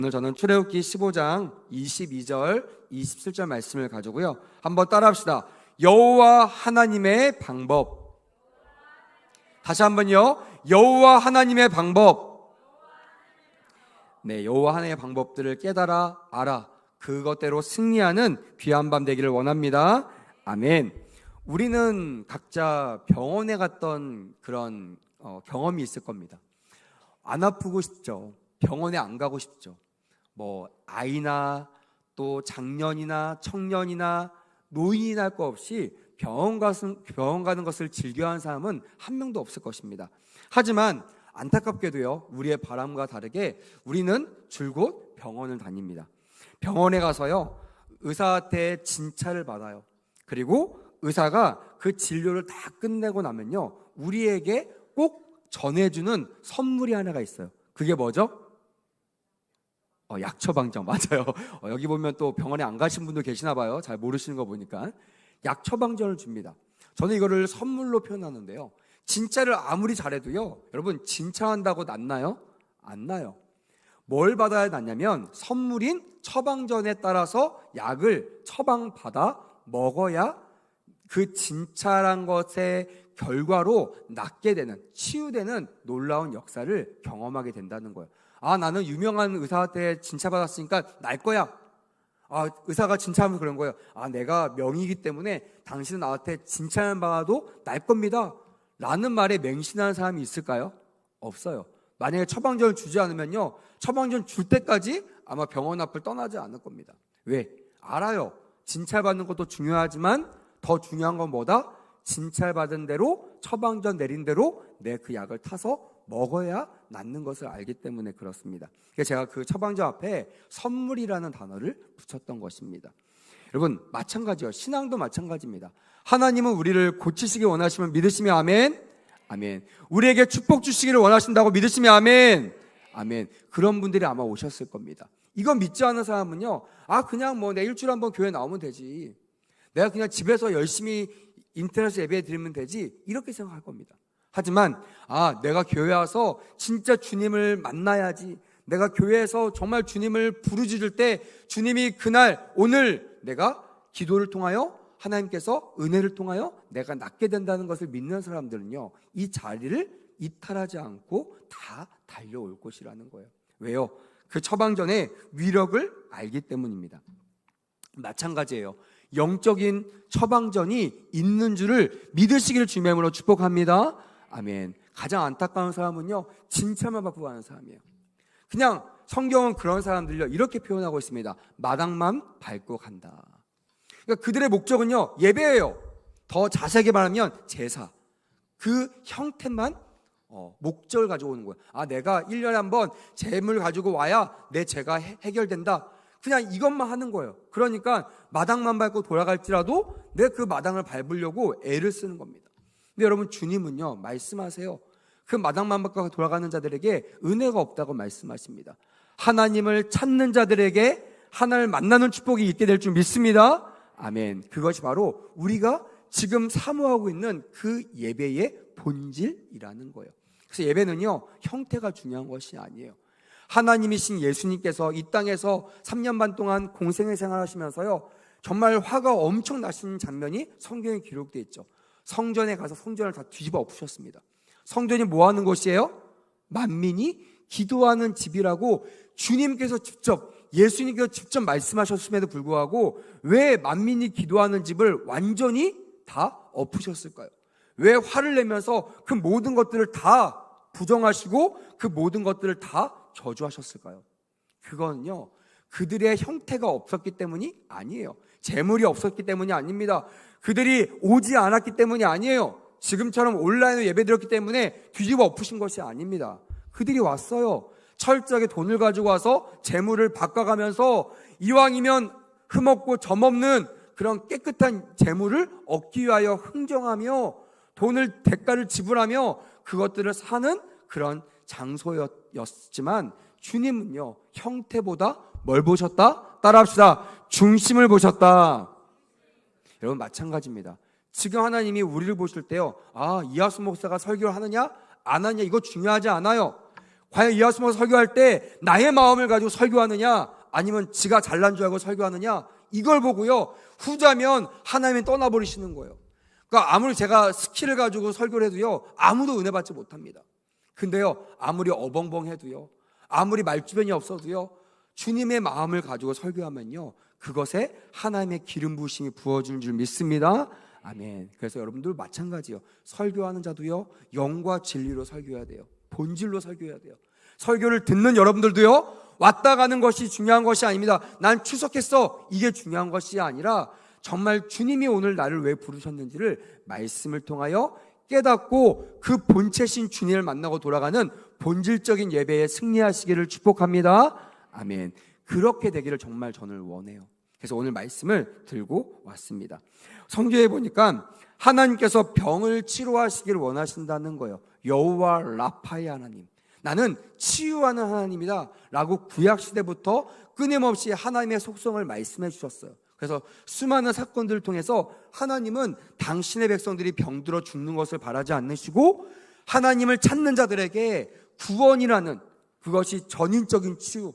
오늘 저는 출애굽기 15장 22절, 27절 말씀을 가지고요. 한번 따라합시다. 여호와 하나님의 방법. 다시 한번요. 여호와 하나님의 방법. 네, 여호와 하나님의 방법들을 깨달아 알아 그것대로 승리하는 귀한 밤 되기를 원합니다. 아멘. 우리는 각자 병원에 갔던 그런 경험이 있을 겁니다. 안 아프고 싶죠. 병원에 안 가고 싶죠. 아이나 또 장년이나 청년이나 노인이나 할 것 없이 병원 가는 것을 즐겨하는 사람은 한 명도 없을 것입니다. 하지만 안타깝게도요, 우리의 바람과 다르게 우리는 줄곧 병원을 다닙니다. 병원에 가서요, 의사한테 진찰을 받아요. 그리고 의사가 그 진료를 다 끝내고 나면요, 우리에게 꼭 전해주는 선물이 하나가 있어요. 그게 뭐죠? 약처방정. 맞아요. 여기 보면 또 병원에 안 가신 분도 계시나 봐요. 잘 모르시는 거 보니까. 약처방전을 줍니다. 저는 이거를 선물로 표현하는데요, 진짜를 아무리 잘해도요, 여러분 진짜한다고 낫나요? 안 나요. 뭘 받아야 낫냐면 선물인 처방전에 따라서 약을 처방받아 먹어야 그 진짜란 것의 결과로 낫게 되는, 치유되는 놀라운 역사를 경험하게 된다는 거예요. 나는 유명한 의사한테 진찰받았으니까 날 거야. 의사가 진찰하면 그런 거예요. 내가 명의이기 때문에 당신은 나한테 진찰만 받아도 날 겁니다 라는 말에 맹신하는 사람이 있을까요? 없어요. 만약에 처방전을 주지 않으면요, 처방전 줄 때까지 아마 병원 앞을 떠나지 않을 겁니다. 왜? 알아요. 진찰받는 것도 중요하지만 더 중요한 건 뭐다? 진찰받은 대로, 처방전 내린 대로 내 그 약을 타서 먹어야 낫는 것을 알기 때문에 그렇습니다. 그래서 제가 그 처방전 앞에 선물이라는 단어를 붙였던 것입니다. 여러분, 마찬가지요. 신앙도 마찬가지입니다. 하나님은 우리를 고치시기 원하시면 믿으시면 아멘. 아멘. 우리에게 축복 주시기를 원하신다고 믿으시면 아멘. 아멘. 그런 분들이 아마 오셨을 겁니다. 이건 믿지 않는 사람은요, 그냥 내 일주일에 한번 교회 나오면 되지, 내가 그냥 집에서 열심히 인터넷 예배 드리면 되지, 이렇게 생각할 겁니다. 하지만 내가 교회 와서 진짜 주님을 만나야지, 내가 교회에서 정말 주님을 부르짖을 때 주님이 그날 오늘 내가 기도를 통하여 하나님께서 은혜를 통하여 내가 낫게 된다는 것을 믿는 사람들은요, 이 자리를 이탈하지 않고 다 달려올 것이라는 거예요. 왜요? 그 처방전의 위력을 알기 때문입니다. 마찬가지예요. 영적인 처방전이 있는 줄을 믿으시기를 주님으로 축복합니다. 아멘. 가장 안타까운 사람은요, 진찰만 받고 가는 사람이에요. 그냥 성경은 그런 사람들요, 이렇게 표현하고 있습니다. 마당만 밟고 간다. 그러니까 그들의 목적은요, 예배예요. 더 자세하게 말하면 제사. 그 형태만 목적을 가지고 오는 거예요. 내가 1년에 한번 재물 가지고 와야 내 죄가 해결된다. 그냥 이것만 하는 거예요. 그러니까 마당만 밟고 돌아갈지라도 내 그 마당을 밟으려고 애를 쓰는 겁니다. 근데 여러분, 주님은요, 말씀하세요. 그 마당만 밟고 돌아가는 자들에게 은혜가 없다고 말씀하십니다. 하나님을 찾는 자들에게 하나님을 만나는 축복이 있게 될 줄 믿습니다. 아멘. 그것이 바로 우리가 지금 사모하고 있는 그 예배의 본질이라는 거예요. 그래서 예배는요, 형태가 중요한 것이 아니에요. 하나님이신 예수님께서 이 땅에서 3년 반 동안 공생의 생활하시면서요, 정말 화가 엄청 나신 장면이 성경에 기록되어 있죠. 성전에 가서 성전을 다 뒤집어 엎으셨습니다. 성전이 뭐 하는 곳이에요? 만민이 기도하는 집이라고 주님께서 직접, 예수님께서 직접 말씀하셨음에도 불구하고 왜 만민이 기도하는 집을 완전히 다 엎으셨을까요? 왜 화를 내면서 그 모든 것들을 다 부정하시고 그 모든 것들을 다 저주하셨을까요? 그거는요, 그들의 형태가 없었기 때문이 아니에요. 재물이 없었기 때문이 아닙니다. 그들이 오지 않았기 때문이 아니에요. 지금처럼 온라인으로 예배드렸기 때문에 뒤집어 엎으신 것이 아닙니다. 그들이 왔어요. 철저하게 돈을 가지고 와서 재물을 바꿔가면서 이왕이면 흠없고 점없는 그런 깨끗한 재물을 얻기 위하여 흥정하며 돈을 대가를 지불하며 그것들을 사는 그런 장소였지만, 주님은요, 형태보다 뭘 보셨다? 따라합시다. 중심을 보셨다. 여러분, 마찬가지입니다. 지금 하나님이 우리를 보실 때요, 이하수 목사가 설교를 하느냐 안 하느냐 이거 중요하지 않아요. 과연 이하수 목사 설교할 때 나의 마음을 가지고 설교하느냐, 아니면 지가 잘난 줄 알고 설교하느냐, 이걸 보고요, 후자면 하나님이 떠나버리시는 거예요. 그러니까 아무리 제가 스킬을 가지고 설교를 해도요, 아무도 은혜 받지 못합니다. 근데요, 아무리 어벙벙해도요, 아무리 말주변이 없어도요, 주님의 마음을 가지고 설교하면요, 그것에 하나님의 기름 부으심이 부어지는 줄 믿습니다. 아멘. 그래서 여러분들 마찬가지요, 설교하는 자도요, 영과 진리로 설교해야 돼요. 본질로 설교해야 돼요. 설교를 듣는 여러분들도요, 왔다 가는 것이 중요한 것이 아닙니다. 난 추석했어, 이게 중요한 것이 아니라 정말 주님이 오늘 나를 왜 부르셨는지를 말씀을 통하여 깨닫고 그 본체신 주님을 만나고 돌아가는 본질적인 예배에 승리하시기를 축복합니다. 아멘. 그렇게 되기를 정말 저는 원해요. 그래서 오늘 말씀을 들고 왔습니다. 성경에 보니까 하나님께서 병을 치료하시기를 원하신다는 거예요. 여호와 라파의 하나님, 나는 치유하는 하나님이다 라고 구약시대부터 끊임없이 하나님의 속성을 말씀해 주셨어요. 그래서 수많은 사건들을 통해서 하나님은 당신의 백성들이 병들어 죽는 것을 바라지 않으시고 하나님을 찾는 자들에게 구원이라는, 그것이 전인적인 치유,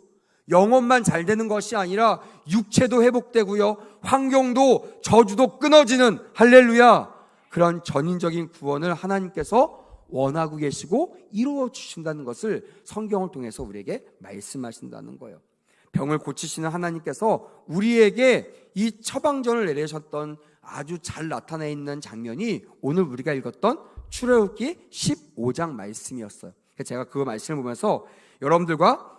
영혼만 잘 되는 것이 아니라 육체도 회복되고요, 환경도 저주도 끊어지는, 할렐루야, 그런 전인적인 구원을 하나님께서 원하고 계시고 이루어 주신다는 것을 성경을 통해서 우리에게 말씀하신다는 거예요. 병을 고치시는 하나님께서 우리에게 이 처방전을 내리셨던 아주 잘 나타나 있는 장면이 오늘 우리가 읽었던 출애굽기 15장 말씀이었어요. 제가 그 말씀을 보면서 여러분들과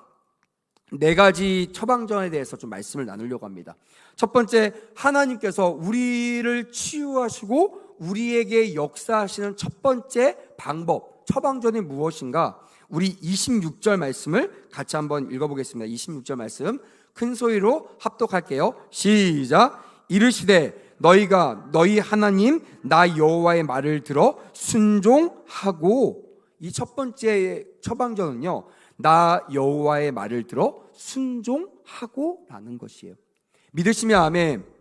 4가지 처방전에 대해서 좀 말씀을 나누려고 합니다. 첫 번째, 하나님께서 우리를 치유하시고 우리에게 역사하시는 첫 번째 방법, 처방전이 무엇인가? 우리 26절 말씀을 같이 한번 읽어보겠습니다. 26절 말씀 큰 소리로 합독할게요. 시작. 이르시되 너희가 너희 하나님 나 여호와의 말을 들어 순종하고, 이 첫 번째 처방전은요, 나 여호와의 말을 들어 순종하고 라는 것이에요. 믿으시면 아멘.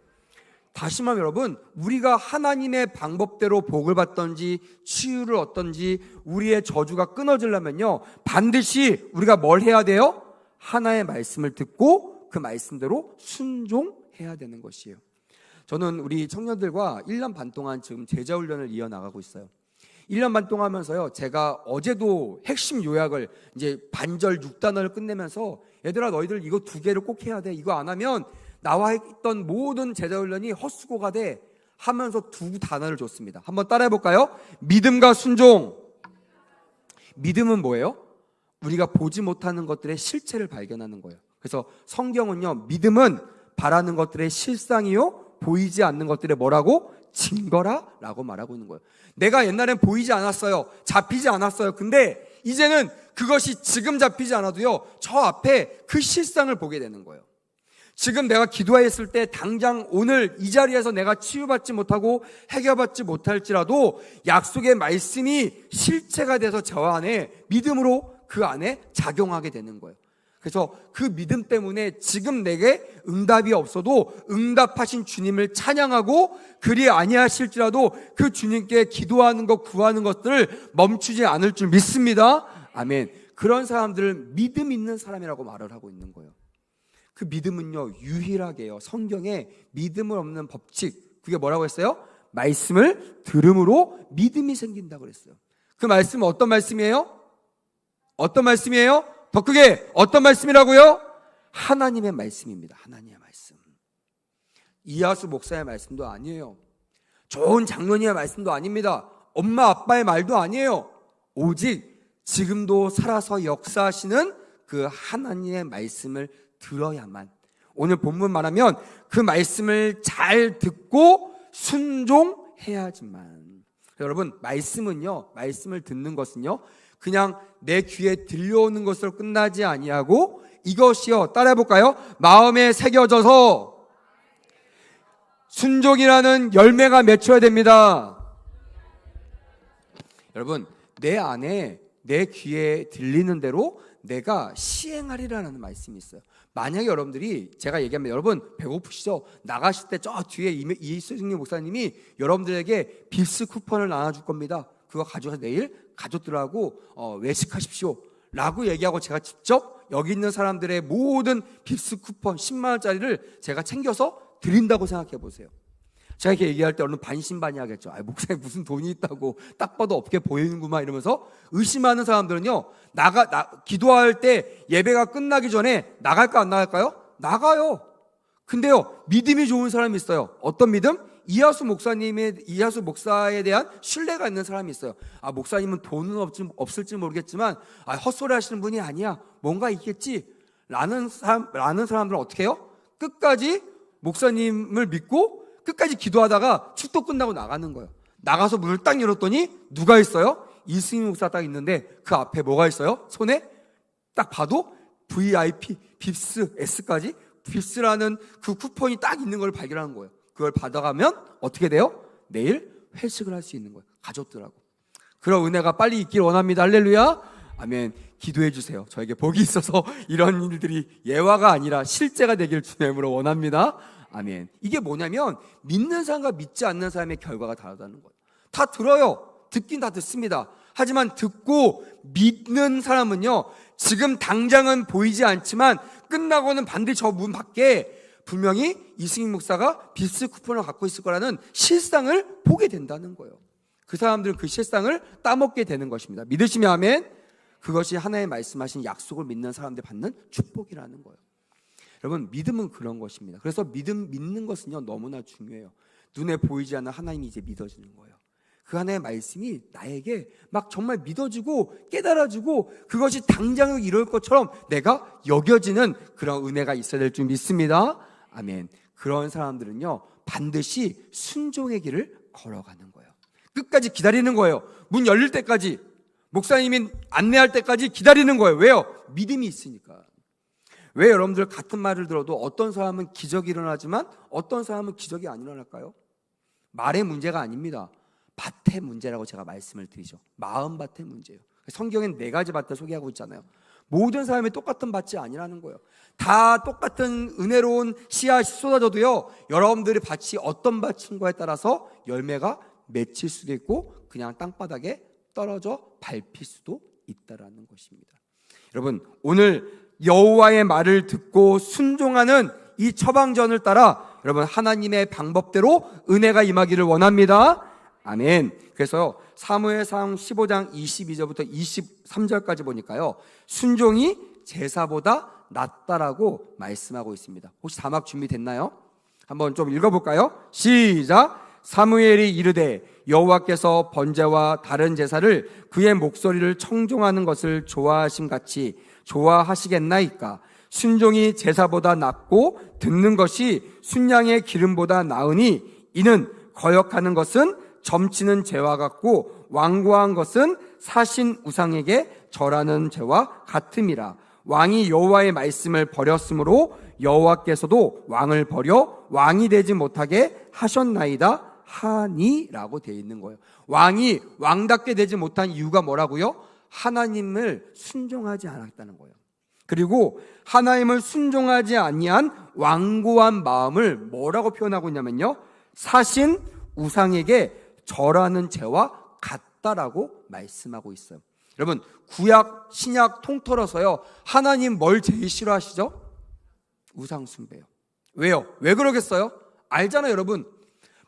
다시 말하면 여러분, 우리가 하나님의 방법대로 복을 받던지 치유를 얻던지 우리의 저주가 끊어지려면요, 반드시 우리가 뭘 해야 돼요? 하나의 말씀을 듣고 그 말씀대로 순종해야 되는 것이에요. 저는 우리 청년들과 1년 반 동안 지금 제자훈련을 이어나가고 있어요. 1년 반 동안 하면서요, 제가 어제도 핵심 요약을 이제 반절 6단어를 끝내면서, 얘들아 너희들 이거 2개를 꼭 해야 돼, 이거 안 하면 나와 했던 모든 제자훈련이 헛수고가 돼 하면서 2단어를 줬습니다. 한번 따라해 볼까요? 믿음과 순종. 믿음은 뭐예요? 우리가 보지 못하는 것들의 실체를 발견하는 거예요. 그래서 성경은요, 믿음은 바라는 것들의 실상이요, 보이지 않는 것들의 뭐라고? 증거라 라고 말하고 있는 거예요. 내가 옛날엔 보이지 않았어요, 잡히지 않았어요. 근데 이제는 그것이 지금 잡히지 않아도요, 저 앞에 그 실상을 보게 되는 거예요. 지금 내가 기도했을 때 당장 오늘 이 자리에서 내가 치유받지 못하고 해결받지 못할지라도 약속의 말씀이 실체가 돼서 저 안에 믿음으로 그 안에 작용하게 되는 거예요. 그래서 그 믿음 때문에 지금 내게 응답이 없어도 응답하신 주님을 찬양하고, 그리 아니하실지라도 그 주님께 기도하는 것, 구하는 것들을 멈추지 않을 줄 믿습니다. 아멘. 그런 사람들을 믿음 있는 사람이라고 말을 하고 있는 거예요. 그 믿음은요, 유일하게요, 성경에 믿음을 없는 법칙, 그게 뭐라고 했어요? 말씀을 들음으로 믿음이 생긴다고 그랬어요. 그 말씀은 어떤 말씀이에요? 어떤 말씀이에요? 더 크게, 어떤 말씀이라고요? 하나님의 말씀입니다. 하나님의 말씀. 이하수 목사의 말씀도 아니에요. 좋은 장로님의 말씀도 아닙니다. 엄마 아빠의 말도 아니에요. 오직 지금도 살아서 역사하시는 그 하나님의 말씀을 들어야만, 오늘 본문 말하면 그 말씀을 잘 듣고 순종해야지만. 여러분, 말씀은요, 말씀을 듣는 것은요, 그냥 내 귀에 들려오는 것으로 끝나지 아니하고 이것이요, 따라해볼까요? 마음에 새겨져서 순종이라는 열매가 맺혀야 됩니다. 여러분, 내 안에, 내 귀에 들리는 대로 내가 시행하리라는 말씀이 있어요. 만약에 여러분들이, 제가 얘기하면, 여러분 배고프시죠? 나가실 때 저 뒤에 이수승리 목사님이 여러분들에게 빕스 쿠폰을 나눠줄 겁니다. 그거 가져가서 내일 가족들하고 외식하십시오 라고 얘기하고 제가 직접 여기 있는 사람들의 모든 빕스 쿠폰 10만 원짜리를 제가 챙겨서 드린다고 생각해 보세요. 제가 이렇게 얘기할 때 얼른 반신반의하겠죠. 목사님 무슨 돈이 있다고 딱 봐도 없게 보이는구만 이러면서 의심하는 사람들은요, 기도할 때 예배가 끝나기 전에 나갈까 안 나갈까요? 나가요. 근데요, 믿음이 좋은 사람이 있어요. 어떤 믿음? 이하수 목사에 대한 신뢰가 있는 사람이 있어요. 목사님은 돈은 없을지 모르겠지만 헛소리 하시는 분이 아니야, 뭔가 있겠지 라는 사람들은 어떻게 해요? 끝까지 목사님을 믿고 끝까지 기도하다가 축도 끝나고 나가는 거예요. 나가서 문을 딱 열었더니 누가 있어요? 이승희 목사 딱 있는데 그 앞에 뭐가 있어요? 손에 딱 봐도 VIP, 빕스, S까지 빕스라는 그 쿠폰이 딱 있는 걸 발견하는 거예요. 그걸 받아가면 어떻게 돼요? 내일 회식을 할 수 있는 거예요. 가족들하고. 그런 은혜가 빨리 있길 원합니다. 할렐루야. 아멘. 기도해 주세요. 저에게 복이 있어서 이런 일들이 예화가 아니라 실제가 되길 주의 이름으로 원합니다. 아멘. 이게 뭐냐면 믿는 사람과 믿지 않는 사람의 결과가 다르다는 거예요. 다 들어요. 듣긴 다 듣습니다. 하지만 듣고 믿는 사람은요, 지금 당장은 보이지 않지만 끝나고는 반드시 저 문 밖에 분명히 이승희 목사가 빕스 쿠폰을 갖고 있을 거라는 실상을 보게 된다는 거예요. 그 사람들은 그 실상을 따먹게 되는 것입니다. 믿으시면 아멘. 그것이 하나님 말씀하신 약속을 믿는 사람들 받는 축복이라는 거예요. 여러분, 믿음은 그런 것입니다. 그래서 믿는 것은요, 너무나 중요해요. 눈에 보이지 않는 하나님이 이제 믿어지는 거예요. 그 하나님의 말씀이 나에게 막 정말 믿어지고 깨달아지고 그것이 당장 이룰 것처럼 내가 여겨지는 그런 은혜가 있어야 될 줄 믿습니다. 아멘. 그런 사람들은요, 반드시 순종의 길을 걸어가는 거예요. 끝까지 기다리는 거예요. 문 열릴 때까지, 목사님이 안내할 때까지 기다리는 거예요. 왜요? 믿음이 있으니까. 왜 여러분들 같은 말을 들어도 어떤 사람은 기적이 일어나지만 어떤 사람은 기적이 안 일어날까요? 말의 문제가 아닙니다. 밭의 문제라고 제가 말씀을 드리죠. 마음밭의 문제예요. 성경엔 4가지 밭을 소개하고 있잖아요. 모든 사람이 똑같은 밭이 아니라는 거예요. 다 똑같은 은혜로운 씨앗이 쏟아져도요, 여러분들의 밭이 어떤 밭인가에 따라서 열매가 맺힐 수도 있고 그냥 땅바닥에 떨어져 밟힐 수도 있다라는 것입니다. 여러분, 오늘 여호와의 말을 듣고 순종하는 이 처방전을 따라 여러분 하나님의 방법대로 은혜가 임하기를 원합니다. 아멘. 그래서 사무엘상 15장 22절부터 23절까지 보니까요, 순종이 제사보다 낫다라고 말씀하고 있습니다. 혹시 자막 준비됐나요? 한번 좀 읽어볼까요? 시작. 사무엘이 이르되 여호와께서 번제와 다른 제사를 그의 목소리를 청종하는 것을 좋아하심 같이 좋아하시겠나이까? 순종이 제사보다 낫고 듣는 것이 순양의 기름보다 나으니 이는 거역하는 것은 점치는 죄와 같고 완고한 것은 사신 우상에게 절하는 죄와 같음이라. 왕이 여호와의 말씀을 버렸으므로 여호와께서도 왕을 버려 왕이 되지 못하게 하셨나이다 하니라고 되어 있는 거예요. 왕이 왕답게 되지 못한 이유가 뭐라고요? 하나님을 순종하지 않았다는 거예요. 그리고 하나님을 순종하지 아니한 완고한 마음을 뭐라고 표현하고 있냐면요, 사신 우상에게 절하는 죄와 같다라고 말씀하고 있어요. 여러분, 구약 신약 통틀어서요, 하나님 뭘 제일 싫어하시죠? 우상 숭배요. 왜요? 왜 그러겠어요? 알잖아요. 여러분,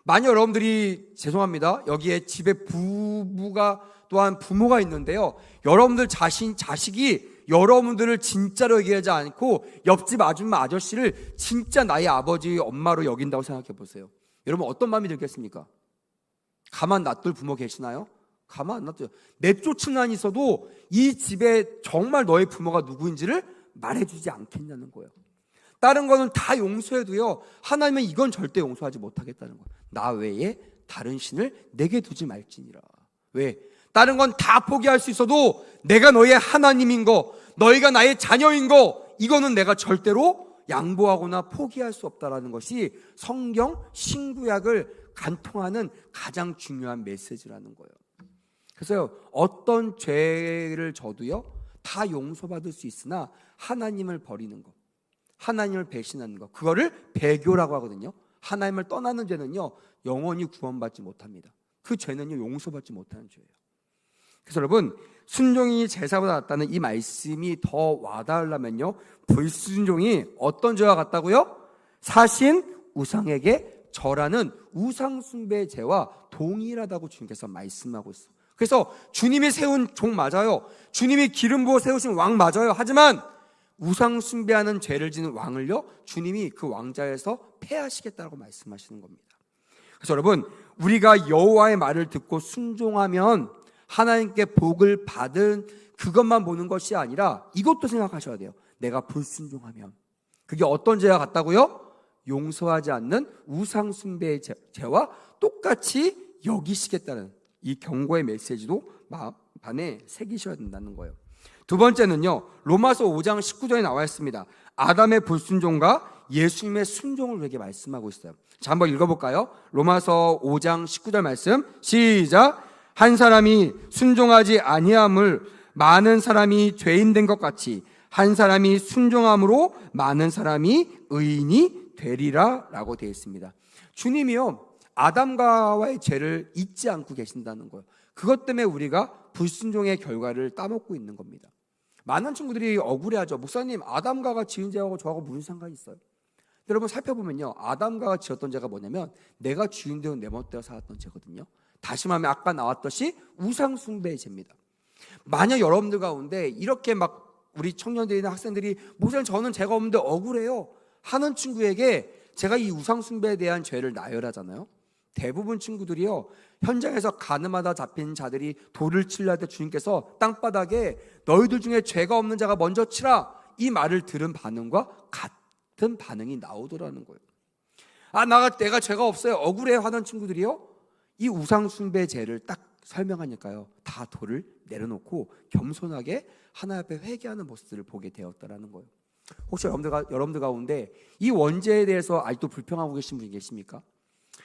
만약 여러분들이, 죄송합니다, 여기에 집에 부부가 또한 부모가 있는데요, 여러분들 자식이 여러분들을 진짜로 얘기하지 않고 옆집 아줌마 아저씨를 진짜 나의 아버지 엄마로 여긴다고 생각해 보세요. 여러분, 어떤 마음이 들겠습니까? 가만 놔둘 부모 계시나요? 가만 안 놔둬요. 내쫓은 있어도 이 집에 정말 너의 부모가 누구인지를 말해주지 않겠냐는 거예요. 다른 거는 다 용서해도요, 하나님은 이건 절대 용서하지 못하겠다는 거예요. 나 외에 다른 신을 내게 두지 말지니라. 왜? 다른 건 다 포기할 수 있어도 내가 너의 하나님인 거, 너희가 나의 자녀인 거, 이거는 내가 절대로 양보하거나 포기할 수 없다라는 것이 성경 신구약을 간통하는 가장 중요한 메시지라는 거예요. 그래서 어떤 죄를 져도요, 다 용서받을 수 있으나 하나님을 버리는 것, 하나님을 배신하는 것, 그거를 배교라고 하거든요. 하나님을 떠나는 죄는요, 영원히 구원받지 못합니다. 그 죄는요, 용서받지 못하는 죄예요. 그래서 여러분, 순종이 제사보다 낫다는 이 말씀이 더 와닿으려면요, 불순종이 어떤 죄와 같다고요? 사신 우상에게 절하는 우상숭배의 죄와 동일하다고 주님께서 말씀하고 있어요. 그래서 주님이 세운 종 맞아요. 주님이 기름 부어 세우신 왕 맞아요. 하지만 우상숭배하는 죄를 지는 왕을요, 주님이 그 왕자에서 폐하시겠다고 말씀하시는 겁니다. 그래서 여러분, 우리가 여호와의 말을 듣고 순종하면 하나님께 복을 받은 그것만 보는 것이 아니라 이것도 생각하셔야 돼요. 내가 불순종하면 그게 어떤 죄와 같다고요? 용서하지 않는 우상숭배의 죄와 똑같이 여기시겠다는 이 경고의 메시지도 마음 안에 새기셔야 된다는 거예요. 두 번째는요, 로마서 5장 19절에 나와 있습니다. 아담의 불순종과 예수님의 순종을 우리에게 말씀하고 있어요. 자, 한번 읽어볼까요? 로마서 5장 19절 말씀 시작. 한 사람이 순종하지 아니함을 많은 사람이 죄인 된 것 같이 한 사람이 순종함으로 많은 사람이 의인이 되리라 라고 되어 있습니다. 주님이요, 아담과의 죄를 잊지 않고 계신다는 거예요. 그것 때문에 우리가 불순종의 결과를 따먹고 있는 겁니다. 많은 친구들이 억울해하죠. 목사님, 아담과가 지은 죄하고 저하고 무슨 상관이 있어요? 여러분, 살펴보면요, 아담과가 지었던 죄가 뭐냐면 내가 주인되어 내 멋대로 살았던 죄거든요. 다시 말하면 아까 나왔듯이 우상숭배의 죄입니다. 만약 여러분들 가운데 이렇게 막 우리 청년들이나 학생들이 목사님, 저는 죄가 없는데 억울해요 하는 친구에게 제가 이 우상숭배에 대한 죄를 나열하잖아요. 대부분 친구들이요, 현장에서 가늠하다 잡힌 자들이 돌을 치려 할 때 주님께서 땅바닥에 너희들 중에 죄가 없는 자가 먼저 치라, 이 말을 들은 반응과 같은 반응이 나오더라는 거예요. 내가 죄가 없어요, 억울해 하는 친구들이요, 이 우상숭배 죄를 딱 설명하니까요, 다 돌을 내려놓고 겸손하게 하나님 앞에 회개하는 모습들을 보게 되었다라는 거예요. 혹시 여러분들 가운데 이 원죄에 대해서 아직도 불평하고 계신 분이 계십니까?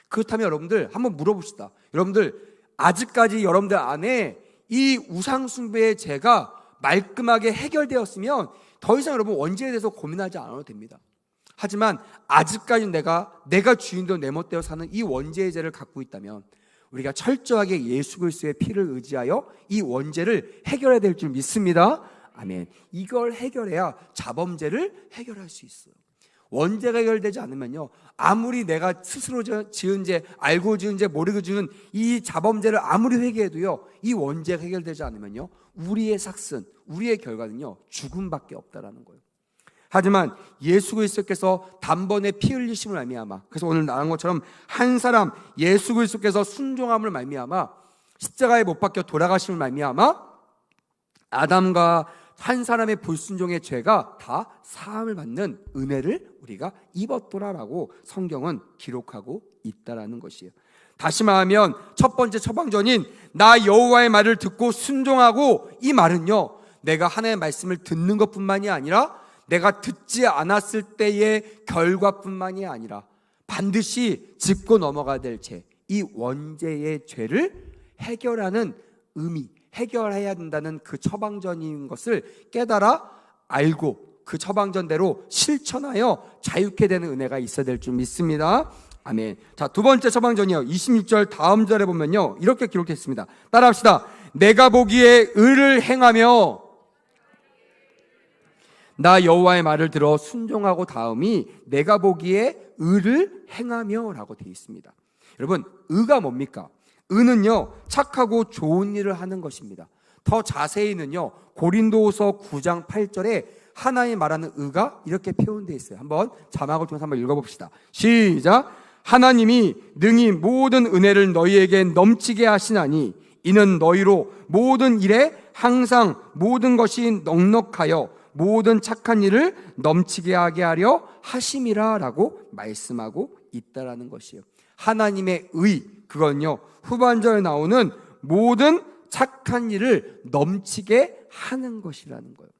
그렇다면 여러분들 한번 물어봅시다. 여러분들 아직까지 여러분들 안에 이 우상숭배의 죄가 말끔하게 해결되었으면 더 이상 여러분 원죄에 대해서 고민하지 않아도 됩니다. 하지만 아직까지 내가 주인도 내 멋대로 사는 이 원죄의 죄를 갖고 있다면 우리가 철저하게 예수 그리스도의 피를 의지하여 이 원죄를 해결해야 될 줄 믿습니다. 아멘. 이걸 해결해야 자범죄를 해결할 수 있어요. 원죄가 해결되지 않으면요, 아무리 내가 스스로 지은 죄, 알고 지은 죄, 모르고 지은 이 자범죄를 아무리 회개해도요, 이 원죄가 해결되지 않으면요, 우리의 삭슨, 우리의 결과는요, 죽음밖에 없다라는 거예요. 하지만 예수 그리스도께서 단번에 피 흘리심을 말미암아, 그래서 오늘 나온 것처럼 한 사람 예수 그리스도께서 순종함을 말미암아 십자가에 못 박혀 돌아가심을 말미암아 아담과 한 사람의 불순종의 죄가 다 사함을 받는 은혜를 우리가 입었더라라고 성경은 기록하고 있다라는 것이에요. 다시 말하면 첫 번째 처방전인 나 여호와의 말을 듣고 순종하고, 이 말은요, 내가 하나님의 말씀을 듣는 것뿐만이 아니라 내가 듣지 않았을 때의 결과뿐만이 아니라 반드시 짚고 넘어가야 될 죄, 이 원죄의 죄를 해결하는 의미, 해결해야 된다는 그 처방전인 것을 깨달아 알고 그 처방전대로 실천하여 자유케 되는 은혜가 있어야 될 줄 믿습니다. 아멘. 자, 두 번째 처방전이요, 26절 다음 절에 보면요, 이렇게 기록했습니다. 따라합시다. 내가 보기에 의를 행하며 나 여호와의 말을 들어 순종하고 다음이 내가 보기에 의를 행하며 라고 되어 있습니다. 여러분, 의가 뭡니까? 의는요, 착하고 좋은 일을 하는 것입니다. 더 자세히는요, 고린도후서 9장 8절에 하나님이 말하는 의가 이렇게 표현되어 있어요. 한번 자막을 통해서 한번 읽어봅시다. 시작. 하나님이 능히 모든 은혜를 너희에게 넘치게 하시나니 이는 너희로 모든 일에 항상 모든 것이 넉넉하여 모든 착한 일을 넘치게 하게 하려 하심이라 라고 말씀하고 있다라는 것이에요. 하나님의 의, 그건요, 후반절에 나오는 모든 착한 일을 넘치게 하는 것이라는 거예요.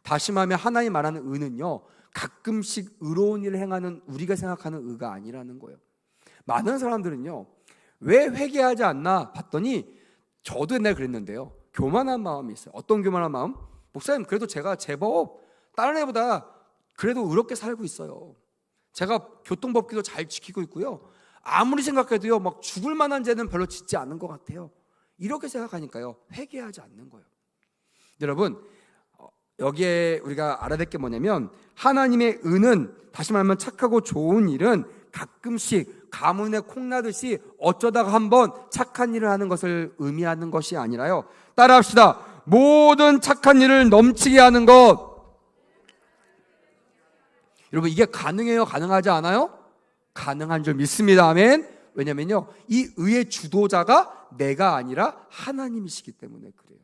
다시 말하면 하나님 말하는 의는요, 가끔씩 의로운 일을 행하는 우리가 생각하는 의가 아니라는 거예요. 많은 사람들은요, 왜 회개하지 않나 봤더니 저도 옛날에 그랬는데요, 교만한 마음이 있어요. 어떤 교만한 마음? 목사님, 그래도 제가 제법 다른 애보다 그래도 의롭게 살고 있어요. 제가 교통법규도 잘 지키고 있고요, 아무리 생각해도요, 막 죽을 만한 죄는 별로 짓지 않은 것 같아요. 이렇게 생각하니까요, 회개하지 않는 거예요. 여러분, 여기에 우리가 알아야 될 게 뭐냐면, 하나님의 은은, 다시 말하면 착하고 좋은 일은 가끔씩 가문에 콩나듯이 어쩌다가 한번 착한 일을 하는 것을 의미하는 것이 아니라요, 따라합시다. 모든 착한 일을 넘치게 하는 것. 여러분, 이게 가능해요? 가능하지 않아요? 가능한 줄 믿습니다. 아멘. 왜냐면요, 이 의의 주도자가 내가 아니라 하나님이시기 때문에 그래요.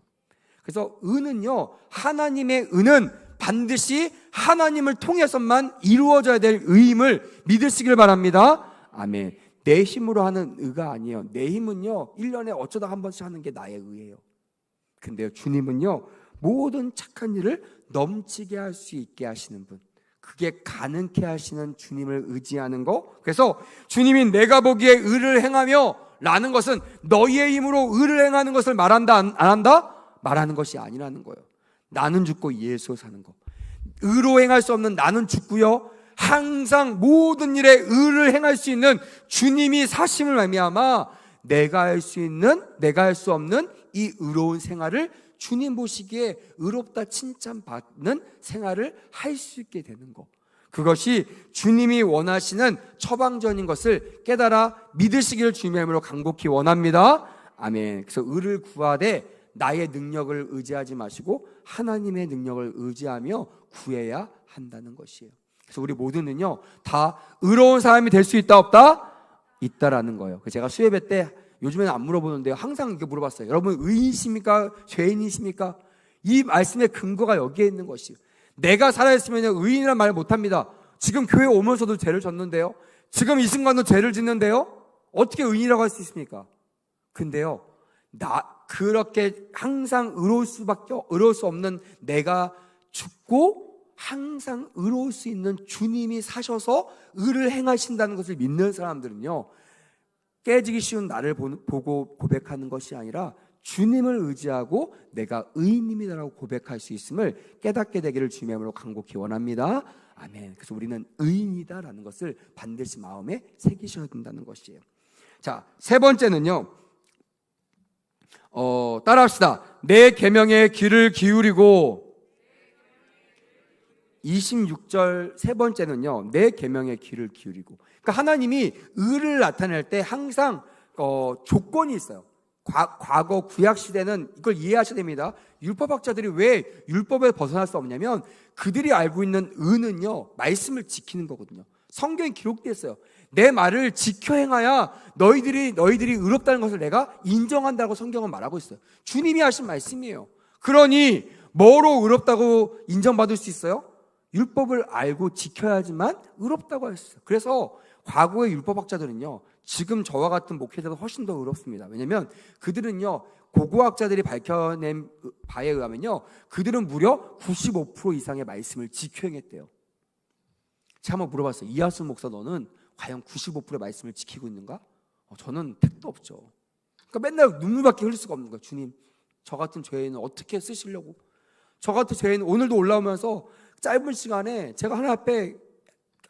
그래서 은은요, 하나님의 은은 반드시 하나님을 통해서만 이루어져야 될 의임을 믿으시길 바랍니다. 아멘. 내 힘으로 하는 의가 아니에요. 내 힘은요, 1년에 어쩌다 한 번씩 하는 게 나의 의예요. 근데요, 주님은요, 모든 착한 일을 넘치게 할 수 있게 하시는 분, 그게 가능케 하시는 주님을 의지하는 거. 그래서 주님이 내가 보기에 의를 행하며 라는 것은 너희의 힘으로 의를 행하는 것을 말한다, 안 한다? 말하는 것이 아니라는 거예요. 나는 죽고 예수 사는 거. 의로 행할 수 없는 나는 죽고요, 항상 모든 일에 의를 행할 수 있는 주님이 사심을 말미암아 내가 할 수 없는 이 의로운 생활을 주님 보시기에 의롭다 칭찬받는 생활을 할 수 있게 되는 거. 그것이 주님이 원하시는 처방전인 것을 깨달아 믿으시기를 주님의 이름으로 간곡히 원합니다. 아멘. 그래서 의를 구하되 나의 능력을 의지하지 마시고 하나님의 능력을 의지하며 구해야 한다는 것이에요. 그래서 우리 모두는요, 다 의로운 사람이 될 수 있다 없다? 있다라는 거예요. 제가 수예배 때 요즘에는 안 물어보는데요, 항상 이렇게 물어봤어요. 여러분, 의인이십니까? 죄인이십니까? 이 말씀의 근거가 여기에 있는 것이에요. 내가 살아있으면 의인이란 말 못합니다. 지금 교회 오면서도 죄를 졌는데요, 지금 이 순간도 죄를 짓는데요, 어떻게 의인이라고 할 수 있습니까? 근데요, 그렇게 항상 의로울 수 없는 내가 죽고 항상 의로울 수 있는 주님이 사셔서 의를 행하신다는 것을 믿는 사람들은요, 깨지기 쉬운 나를 보고 고백하는 것이 아니라 주님을 의지하고 내가 의인님이다라고 고백할 수 있음을 깨닫게 되기를 주님의 이름으로 간곡히 원합니다. 아멘. 그래서 우리는 의인이다라는 것을 반드시 마음에 새기셔야 된다는 것이에요. 자, 세 번째는요, 따라합시다. 내 계명에 귀를 기울이고. 26절 세 번째는요, 내 계명에 귀를 기울이고. 그러니까 하나님이 의를 나타낼 때 항상 조건이 있어요. 과거 구약 시대는 이걸 이해하셔야 됩니다. 율법학자들이 왜 율법에 벗어날 수 없냐면, 그들이 알고 있는 의는요, 말씀을 지키는 거거든요. 성경에 기록되어 있어요. 내 말을 지켜 행하야 너희들이 의롭다는 것을 내가 인정한다고 성경은 말하고 있어요. 주님이 하신 말씀이에요. 그러니 뭐로 의롭다고 인정받을 수 있어요? 율법을 알고 지켜야지만 의롭다고 할 수 있어요. 그래서 과거의 율법학자들은요, 지금 저와 같은 목회자도 훨씬 더 의롭습니다. 왜냐하면 그들은요, 고고학자들이 밝혀낸 바에 의하면요, 그들은 무려 95% 이상의 말씀을 지켜 행했대요. 제가 한번 물어봤어요. 이하순 목사, 너는 과연 95%의 말씀을 지키고 있는가? 저는 택도 없죠. 그러니까 맨날 눈물밖에 흘릴 수가 없는 거예요. 주님, 저 같은 죄인은 어떻게 쓰시려고? 저 같은 죄인은 오늘도 올라오면서 짧은 시간에 제가 하나님 앞에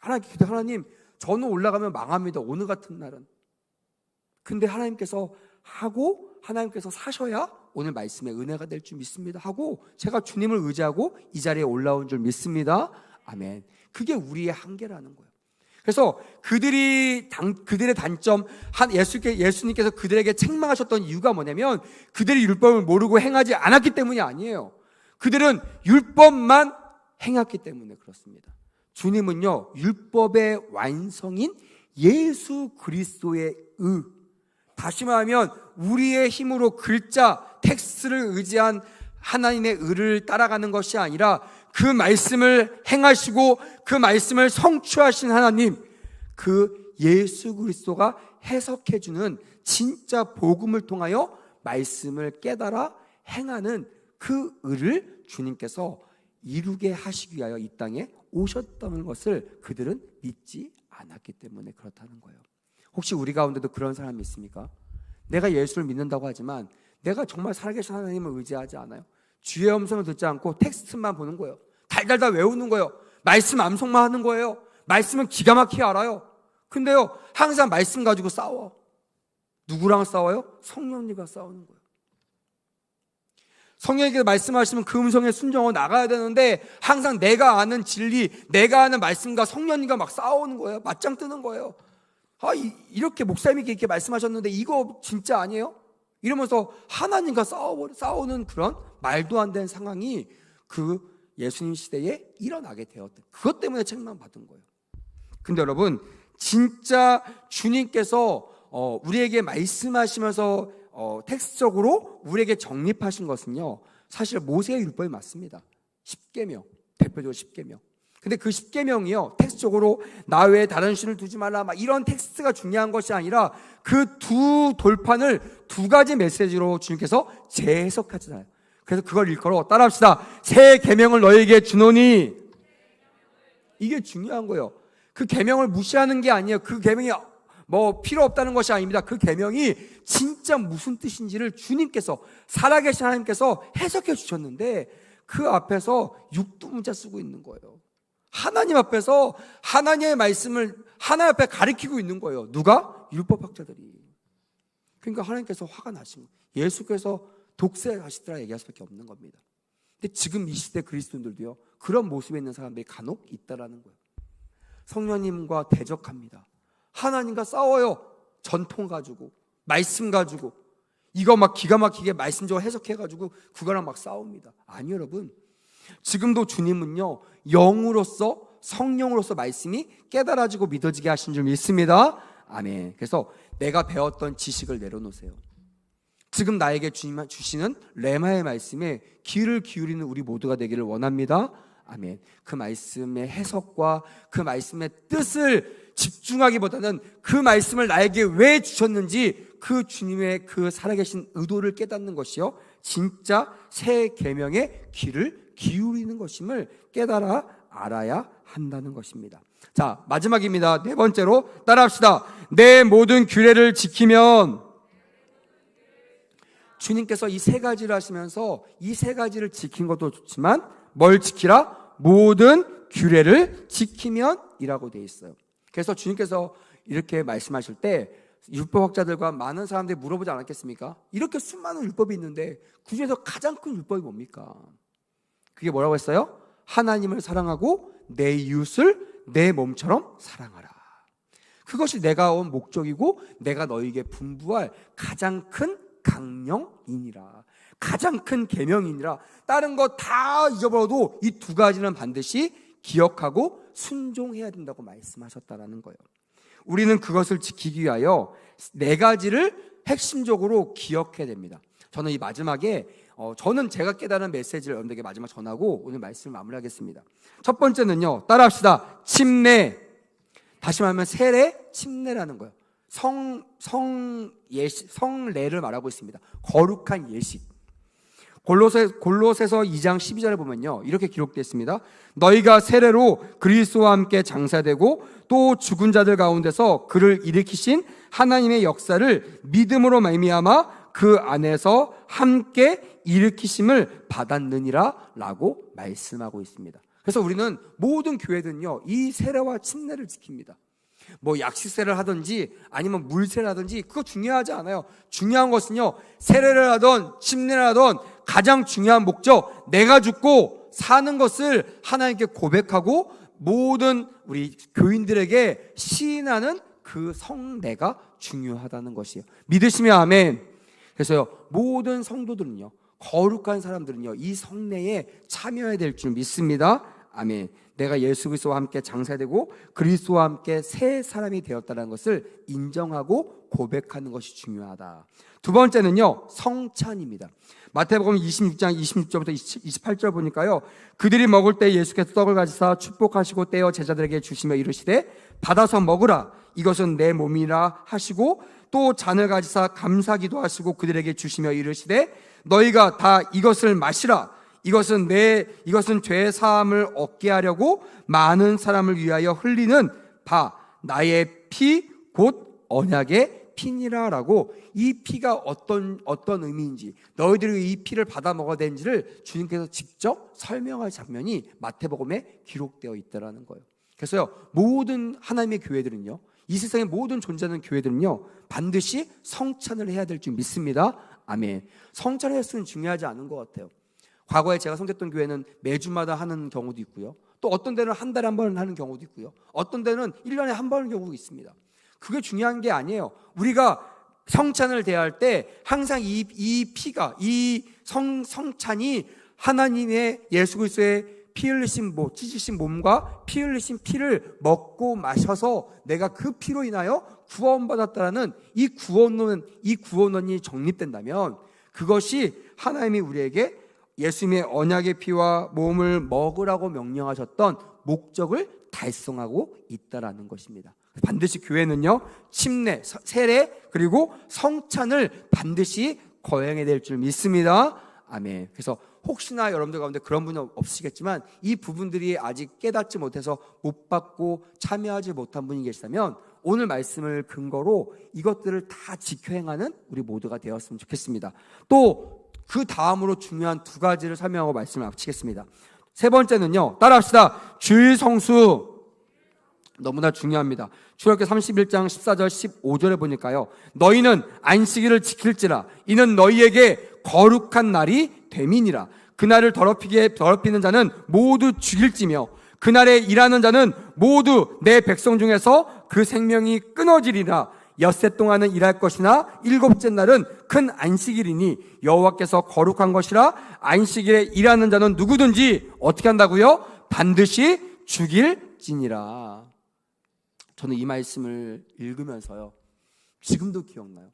하나님, 저는 올라가면 망합니다. 오늘 같은 날은. 근데 하나님께서 사셔야 오늘 말씀의 은혜가 될 줄 믿습니다 하고 제가 주님을 의지하고 이 자리에 올라온 줄 믿습니다. 아멘. 그게 우리의 한계라는 거예요. 그래서 그들의 단점, 예수님께서 그들에게 책망하셨던 이유가 뭐냐면, 그들이 율법을 모르고 행하지 않았기 때문이 아니에요. 그들은 율법만 행했기 때문에 그렇습니다. 주님은요, 율법의 완성인 예수 그리스도의 의, 다시 말하면 우리의 힘으로 글자, 텍스트를 의지한 하나님의 의를 따라가는 것이 아니라 그 말씀을 행하시고 그 말씀을 성취하신 하나님, 그 예수 그리스도가 해석해주는 진짜 복음을 통하여 말씀을 깨달아 행하는 그 의를 주님께서 이루게 하시기 위하여 이 땅에 오셨다는 것을 그들은 믿지 않았기 때문에 그렇다는 거예요. 혹시 우리 가운데도 그런 사람이 있습니까? 내가 예수를 믿는다고 하지만 내가 정말 살아계신 하나님을 의지하지 않아요. 주의 음성을 듣지 않고 텍스트만 보는 거예요. 달달달 외우는 거예요. 말씀 암송만 하는 거예요. 말씀은 기가 막히게 알아요. 근데요, 항상 말씀 가지고 싸워. 누구랑 싸워요? 성령님과 싸우는 거예요. 성령님께서 말씀하시면 그 음성에 순종하고 나가야 되는데 항상 내가 아는 진리, 내가 아는 말씀과 성령님과 막 싸우는 거예요. 맞짱 뜨는 거예요. 이렇게 목사님이 이렇게 말씀하셨는데 이거 진짜 아니에요? 이러면서 하나님과 싸우는 그런 말도 안 되는 상황이 그 예수님 시대에 일어나게 되었던, 그것 때문에 책망받은 거예요. 근데 여러분, 진짜 주님께서 우리에게 말씀하시면서 텍스트적으로 우리에게 정립하신 것은요, 사실 모세의 율법이 맞습니다. 10계명, 대표적으로 10계명. 근데 그 10계명이요, 텍스트적으로 나 외에 다른 신을 두지 말라, 막 이런 텍스트가 중요한 것이 아니라 그 두 돌판을 두 가지 메시지로 주님께서 재해석하잖아요. 그래서 그걸 일컬어 따라합시다. 새 계명을 너에게 주노니. 이게 중요한 거예요. 그 계명을 무시하는 게 아니에요. 그 계명이 뭐 필요 없다는 것이 아닙니다. 그 계명이 진짜 무슨 뜻인지를 주님께서, 살아계신 하나님께서 해석해 주셨는데 그 앞에서 육두문자 쓰고 있는 거예요. 하나님 앞에서 하나님의 말씀을 하나님 앞에 가리키고 있는 거예요. 누가? 율법학자들이. 그러니까 하나님께서 화가 나신 거예요. 예수께서 독세하시더라 얘기할 수밖에 없는 겁니다. 근데 지금 이 시대 그리스도인들도요, 그런 모습에 있는 사람들이 간혹 있다라는 거예요. 성령님과 대적합니다. 하나님과 싸워요. 전통 가지고, 말씀 가지고, 이거 막 기가 막히게 말씀적으로 해석해가지고 그거랑 막 싸웁니다. 아니 여러분, 지금도 주님은요, 영으로서, 성령으로서 말씀이 깨달아지고 믿어지게 하신 줄 믿습니다. 아멘. 그래서 내가 배웠던 지식을 내려놓으세요. 지금 나에게 주시는 레마의 말씀에 귀를 기울이는 우리 모두가 되기를 원합니다. 아멘. 그 말씀의 해석과 그 말씀의 뜻을 집중하기보다는 그 말씀을 나에게 왜 주셨는지 그 주님의 그 살아계신 의도를 깨닫는 것이요, 진짜 새 계명의 귀를 기울이는 것임을 깨달아 알아야 한다는 것입니다. 자, 마지막입니다. 네 번째로 따라합시다. 내 모든 규례를 지키면. 주님께서 이 세 가지를 하시면서 이 세 가지를 지킨 것도 좋지만 뭘 지키라? 모든 규례를 지키면 이라고 되어 있어요. 그래서 주님께서 이렇게 말씀하실 때 율법학자들과 많은 사람들이 물어보지 않았겠습니까? 이렇게 수많은 율법이 있는데 그 중에서 가장 큰 율법이 뭡니까? 그게 뭐라고 했어요? 하나님을 사랑하고 내 이웃을 내 몸처럼 사랑하라. 그것이 내가 온 목적이고 내가 너희에게 분부할 가장 큰 강령이니라. 가장 큰 계명이니라. 다른 거 다 잊어버려도 이 두 가지는 반드시 기억하고 순종해야 된다고 말씀하셨다라는 거예요. 우리는 그것을 지키기 위하여 네 가지를 핵심적으로 기억해야 됩니다. 저는 이 마지막에 저는 제가 깨달은 메시지를 여러분들에게 마지막 전하고 오늘 말씀을 마무리하겠습니다. 첫 번째는요, 따라합시다. 침례. 다시 말하면 세례, 침례라는 거예요. 성례를 말하고 있습니다. 거룩한 예식. 골로새서 2장 12절에 보면요, 이렇게 기록되어 있습니다. 너희가 세례로 그리스도와 함께 장사되고 또 죽은 자들 가운데서 그를 일으키신 하나님의 역사를 믿음으로 말미암아 그 안에서 함께 일으키심을 받았느니라 라고 말씀하고 있습니다. 그래서 우리는 모든 교회들은요, 이 세례와 침례를 지킵니다. 뭐 약식세를 하든지 아니면 물세를 하든지 그거 중요하지 않아요. 중요한 것은요, 세례를 하든 침례를 하든 가장 중요한 목적, 내가 죽고 사는 것을 하나님께 고백하고 모든 우리 교인들에게 시인하는 그 성례가 중요하다는 것이에요. 믿으시면 아멘. 그래서요, 모든 성도들은요, 거룩한 사람들은요, 이 성례에 참여해야 될 줄 믿습니다. 아멘. 내가 예수 그리스도와 함께 장사되고 그리스도와 함께 새 사람이 되었다는 것을 인정하고 고백하는 것이 중요하다. 두 번째는요, 성찬입니다. 마태복음 26장 26절부터 28절 보니까요, 그들이 먹을 때 예수께서 떡을 가지사 축복하시고 떼어 제자들에게 주시며 이르시되 받아서 먹으라, 이것은 내 몸이라 하시고 또 잔을 가지사 감사기도 하시고 그들에게 주시며 이르시되 너희가 다 이것을 마시라, 이것은 죄 사함을 얻게 하려고 많은 사람을 위하여 흘리는 바 나의 피 곧 언약의 피니라라고, 이 피가 어떤 의미인지, 너희들이 이 피를 받아 먹어야 되는지를 주님께서 직접 설명할 장면이 마태복음에 기록되어 있다라는 거예요. 그래서요, 모든 하나님의 교회들은요, 이 세상의 모든 존재하는 교회들은요, 반드시 성찬을 해야 될 줄 믿습니다. 아멘. 성찬의 횟수는 중요하지 않은 것 같아요. 과거에 제가 섬겼던 교회는 매주마다 하는 경우도 있고요. 또 어떤 데는 한 달에 한 번 하는 경우도 있고요. 어떤 데는 1년에 한 번 하는 경우도 있습니다. 그게 중요한 게 아니에요. 우리가 성찬을 대할 때 항상 이 피가, 이 성찬이 하나님의 예수 그리스도의 피 흘리신 찢으신 몸과 피 흘리신 피를 먹고 마셔서 내가 그 피로 인하여 구원받았다라는 이 구원론이 정립된다면 그것이 하나님이 우리에게 예수님의 언약의 피와 몸을 먹으라고 명령하셨던 목적을 달성하고 있다라는 것입니다. 반드시 교회는요, 침례, 세례, 그리고 성찬을 반드시 거행해야 될 줄 믿습니다. 아멘. 그래서 혹시나 여러분들 가운데 그런 분이 없으시겠지만 이 부분들이 아직 깨닫지 못해서 못 받고 참여하지 못한 분이 계시다면 오늘 말씀을 근거로 이것들을 다 지켜 행하는 우리 모두가 되었으면 좋겠습니다. 또 그 다음으로 중요한 두 가지를 설명하고 말씀을 마치겠습니다. 세 번째는요, 따라합시다. 주일 성수. 너무나 중요합니다. 출애굽기 31장 14절 15절에 보니까요, 너희는 안식일을 지킬지라 이는 너희에게 거룩한 날이 됨이니라. 그날을 더럽히는 자는 모두 죽일지며 그날에 일하는 자는 모두 내 백성 중에서 그 생명이 끊어지리라. 엿새 동안은 일할 것이나 일곱째 날은 큰 안식일이니 여호와께서 거룩한 것이라. 안식일에 일하는 자는 누구든지 어떻게 한다고요? 반드시 죽일지니라. 저는 이 말씀을 읽으면서요, 지금도 기억나요.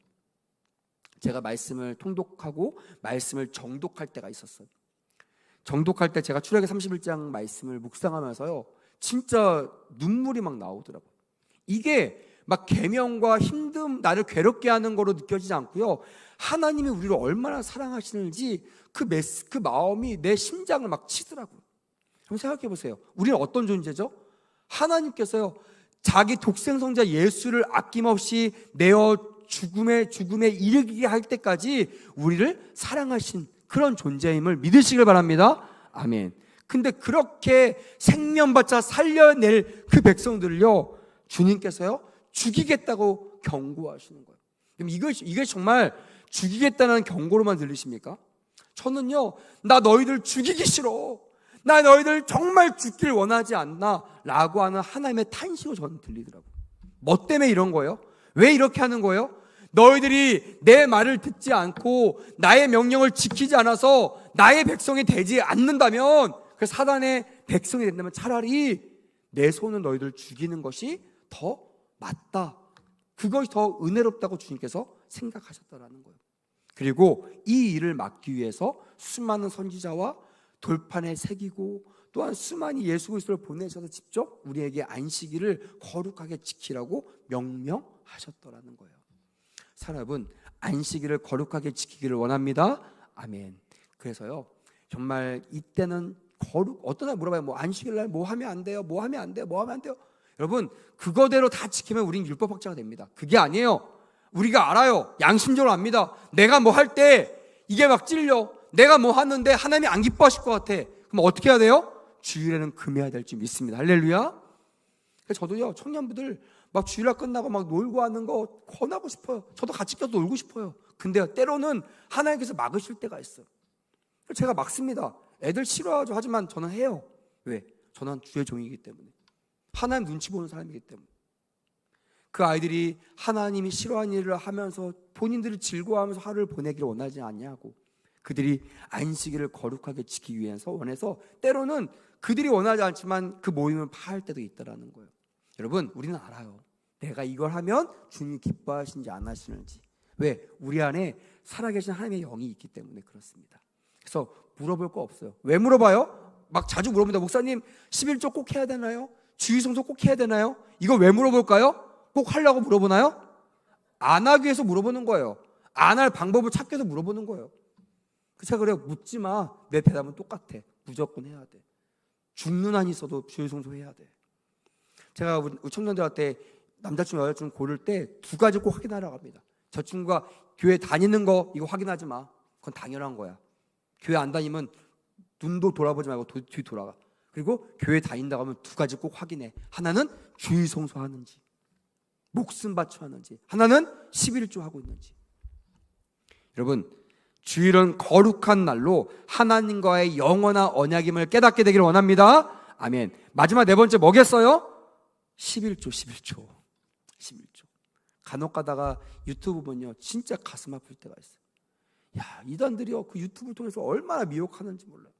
제가 말씀을 통독하고 말씀을 정독할 때가 있었어요. 정독할 때 제가 출애굽기 31장 말씀을 묵상하면서요, 진짜 눈물이 막 나오더라고요. 이게 막 계명과 힘듦, 나를 괴롭게 하는 거로 느껴지지 않고요, 하나님이 우리를 얼마나 사랑하시는지 그 마음이 내 심장을 막 치더라고요. 한번 생각해 보세요. 우리는 어떤 존재죠? 하나님께서요, 자기 독생성자 예수를 아낌없이 내어 죽음에 이르게 할 때까지 우리를 사랑하신 그런 존재임을 믿으시길 바랍니다. 아멘. 근데 그렇게 생명받자 살려낼 그 백성들을요, 주님께서요 죽이겠다고 경고하시는 거예요. 그럼 이게 정말 죽이겠다는 경고로만 들리십니까? 저는요, 나 너희들 죽이기 싫어, 나 너희들 정말 죽길 원하지 않나 라고 하는 하나님의 탄식으로 저는 들리더라고요. 뭐 때문에 이런 거예요? 왜 이렇게 하는 거예요? 너희들이 내 말을 듣지 않고 나의 명령을 지키지 않아서 나의 백성이 되지 않는다면, 그 사단의 백성이 된다면 차라리 내 손은 너희들 죽이는 것이 더 맞다, 그것이 더 은혜롭다고 주님께서 생각하셨다라는 거예요. 그리고 이 일을 막기 위해서 수많은 선지자와 돌판에 새기고 또한 수많은 예수 그리스도를 보내셔서 직접 우리에게 안식일을 거룩하게 지키라고 명령하셨더라는 거예요. 여러분, 안식일을 거룩하게 지키기를 원합니다. 아멘. 그래서요, 정말 이때는 어떤 날 물어봐요. 안식일날 뭐 하면 안 돼요? 뭐 하면 안 돼요? 뭐 하면 안 돼요? 여러분, 그거대로 다 지키면 우린 율법학자가 됩니다. 그게 아니에요. 우리가 알아요. 양심적으로 압니다. 내가 뭐 할 때 이게 막 찔려, 내가 뭐 하는데 하나님이 안 기뻐하실 것 같아. 그럼 어떻게 해야 돼요? 주일에는 금해야 될 줄 믿습니다. 할렐루야. 저도요, 청년부들 막 주일날 끝나고 막 놀고 하는 거 권하고 싶어요. 저도 같이 껴서 놀고 싶어요. 근데 때로는 하나님께서 막으실 때가 있어요. 제가 막습니다. 애들 싫어하죠. 하지만 저는 해요. 왜? 저는 주의 종이기 때문에, 하나님 눈치 보는 사람이기 때문에. 그 아이들이 하나님이 싫어하는 일을 하면서 본인들이 즐거워하면서 하루를 보내기를 원하지 않냐고, 그들이 안식일을 거룩하게 지키기 위해서 원해서 때로는 그들이 원하지 않지만 그 모임을 파할 때도 있다라는 거예요. 여러분, 우리는 알아요. 내가 이걸 하면 주님이 기뻐하시는지 안 하시는지. 왜? 우리 안에 살아계신 하나님의 영이 있기 때문에 그렇습니다. 그래서 물어볼 거 없어요. 왜 물어봐요? 막 자주 물어봅니다. 목사님, 11조 꼭 해야 되나요? 주일성수 꼭 해야 되나요? 이거 왜 물어볼까요? 꼭 하려고 물어보나요? 안 하기 위해서 물어보는 거예요. 안 할 방법을 찾기 위해서 물어보는 거예요. 제가 그래요. 묻지 마. 내 대답은 똑같아. 무조건 해야 돼. 죽는 한이 있어도 주일성수 해야 돼. 제가 우리 청년들한테 남자친구 여자친구 고를 때 두 가지 꼭 확인하라고 합니다. 저 친구가 교회 다니는 거 이거 확인하지 마. 그건 당연한 거야. 교회 안 다니면 눈도 돌아보지 말고 뒤 돌아가. 그리고 교회 다닌다고 하면 두 가지 꼭 확인해. 하나는 주일 성수하는지, 목숨 바쳐 하는지, 하나는 11조 하고 있는지. 여러분, 주일은 거룩한 날로 하나님과의 영원한 언약임을 깨닫게 되기를 원합니다. 아멘. 마지막 네 번째 뭐겠어요? 11조. 간혹 가다가 유튜브 보면요, 진짜 가슴 아플 때가 있어요. 야, 이단들이요, 그 유튜브를 통해서 얼마나 미혹하는지 몰라요.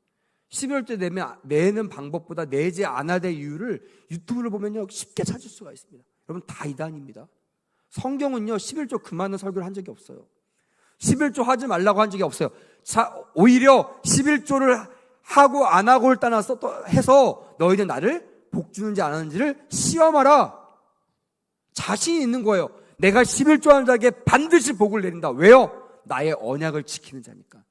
11조 내는 방법보다 내지 않아야 될 이유를 유튜브를 보면요, 쉽게 찾을 수가 있습니다. 여러분, 다 이단입니다. 성경은요, 11조 그만한 설교를 한 적이 없어요. 11조 하지 말라고 한 적이 없어요. 자, 오히려 11조를 하고 안 하고를 떠나서 또 해서 너희는 나를 복 주는지 안 하는지를 시험하라. 자신이 있는 거예요. 내가 11조 하는 자에게 반드시 복을 내린다. 왜요? 나의 언약을 지키는 자니까.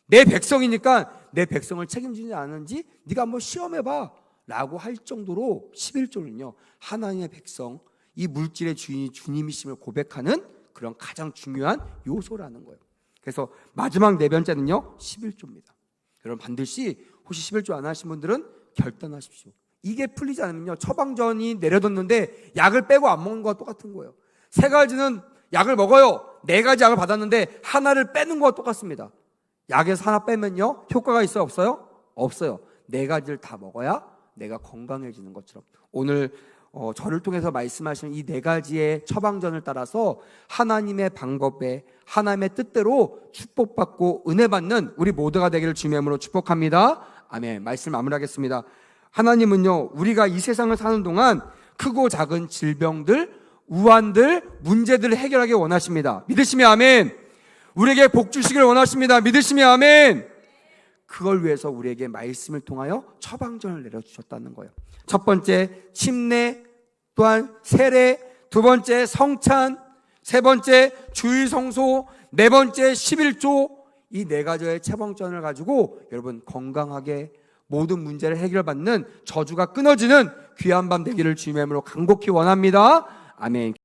내 백성이니까 내 백성을 책임지지 않는지 네가 한번 시험해봐 라고 할 정도로 11조는요, 하나님의 백성, 이 물질의 주인이 주님이심을 고백하는 그런 가장 중요한 요소라는 거예요. 그래서 마지막 네 번째는요, 11조입니다. 여러분, 반드시 혹시 11조 안 하신 분들은 결단하십시오. 이게 풀리지 않으면요, 처방전이 내려뒀는데 약을 빼고 안 먹는 거와 똑같은 거예요. 세 가지는 약을 먹어요. 네 가지 약을 받았는데 하나를 빼는 거와 똑같습니다. 약에서 하나 빼면요, 효과가 있어요, 없어요? 없어요. 네 가지를 다 먹어야 내가 건강해지는 것처럼 오늘 저를 통해서 말씀하시는 이 네 가지의 처방전을 따라서 하나님의 방법에, 하나님의 뜻대로 축복받고 은혜 받는 우리 모두가 되기를 주님의 이름으로 축복합니다. 아멘. 말씀 마무리하겠습니다. 하나님은요, 우리가 이 세상을 사는 동안 크고 작은 질병들, 우환들, 문제들을 해결하기 원하십니다. 믿으시면 아멘. 우리에게 복 주시기를 원하십니다. 믿으시면 아멘. 그걸 위해서 우리에게 말씀을 통하여 처방전을 내려주셨다는 거예요. 첫 번째 침례, 또한 세례, 두 번째 성찬, 세 번째 주일 성소, 네 번째 11조, 이 네 가지의 처방전을 가지고 여러분 건강하게 모든 문제를 해결받는, 저주가 끊어지는 귀한 밤 되기를 주님의 이름으로 간곡히 원합니다. 아멘.